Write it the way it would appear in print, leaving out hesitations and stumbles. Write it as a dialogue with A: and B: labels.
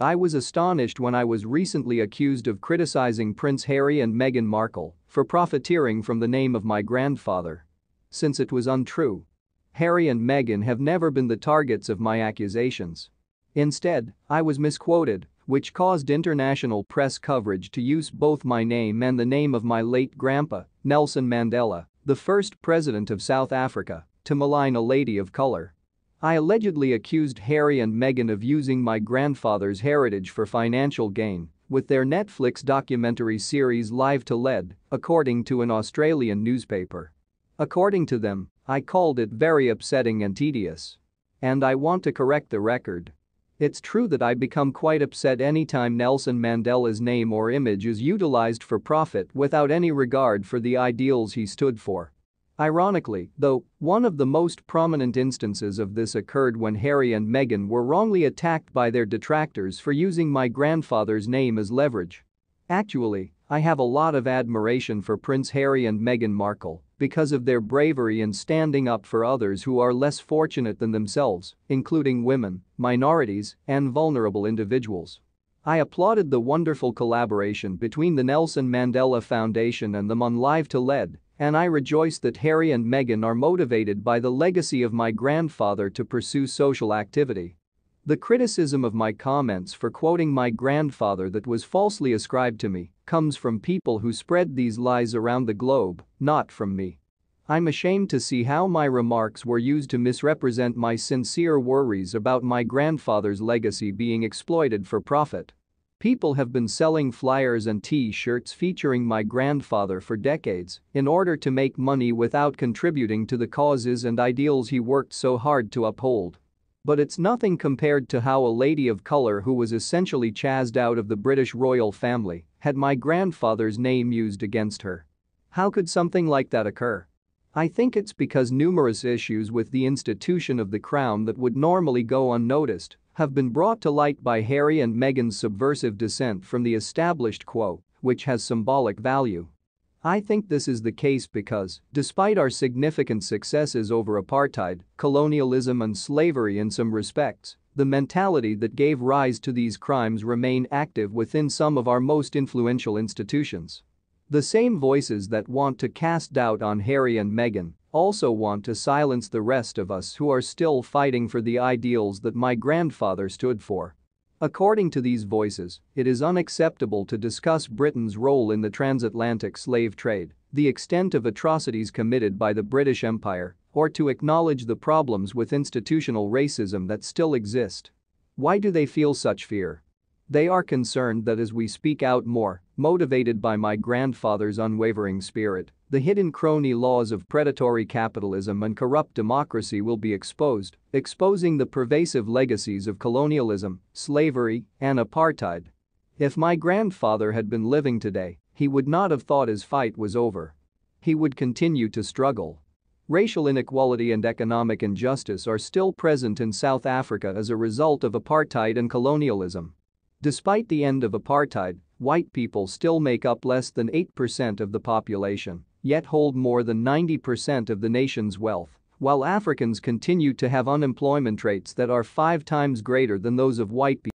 A: I was astonished when I was recently accused of criticizing Prince Harry and Meghan Markle for profiteering from the name of my grandfather. Since it was untrue. Harry and Meghan have never been the targets of my accusations. Instead, I was misquoted, which caused international press coverage to use both my name and the name of my late grandpa, Nelson Mandela, the first president of South Africa, to malign a lady of color. I allegedly accused Harry and Meghan of using my grandfather's heritage for financial gain with their Netflix documentary series Live to Lead, according to an Australian newspaper. According to them, I called it very upsetting and tedious. And I want to correct the record. It's true that I become quite upset anytime Nelson Mandela's name or image is utilized for profit without any regard for the ideals he stood for. Ironically, though, one of the most prominent instances of this occurred when Harry and Meghan were wrongly attacked by their detractors for using my grandfather's name as leverage. Actually, I have a lot of admiration for Prince Harry and Meghan Markle because of their bravery in standing up for others who are less fortunate than themselves, including women, minorities, and vulnerable individuals. I applauded the wonderful collaboration between the Nelson Mandela Foundation and them on Live to Lead, and I rejoice that Harry and Meghan are motivated by the legacy of my grandfather to pursue social activity. The criticism of my comments for quoting my grandfather that was falsely ascribed to me comes from people who spread these lies around the globe, not from me. I'm ashamed to see how my remarks were used to misrepresent my sincere worries about my grandfather's legacy being exploited for profit. People have been selling flyers and T-shirts featuring my grandfather for decades in order to make money without contributing to the causes and ideals he worked so hard to uphold. But it's nothing compared to how a lady of color who was essentially chased out of the British royal family had my grandfather's name used against her. How could something like that occur? I think it's because numerous issues with the institution of the crown that would normally go unnoticed have been brought to light by Harry and Meghan's subversive dissent from the established quo, which has symbolic value. I think this is the case because, despite our significant successes over apartheid, colonialism and slavery in some respects, the mentality that gave rise to these crimes remain active within some of our most influential institutions. The same voices that want to cast doubt on Harry and Meghan also want to silence the rest of us who are still fighting for the ideals that my grandfather stood for. According to these voices, it is unacceptable to discuss Britain's role in the transatlantic slave trade, the extent of atrocities committed by the British Empire, or to acknowledge the problems with institutional racism that still exist. Why do they feel such fear? They are concerned that as we speak out more, motivated by my grandfather's unwavering spirit, the hidden crony laws of predatory capitalism and corrupt democracy will be exposed, exposing the pervasive legacies of colonialism, slavery, and apartheid. If my grandfather had been living today, he would not have thought his fight was over. He would continue to struggle. Racial inequality and economic injustice are still present in South Africa as a result of apartheid and colonialism. Despite the end of apartheid, white people still make up less than 8% of the population, yet hold more than 90% of the nation's wealth, while Africans continue to have unemployment rates that are 5 times greater than those of white people.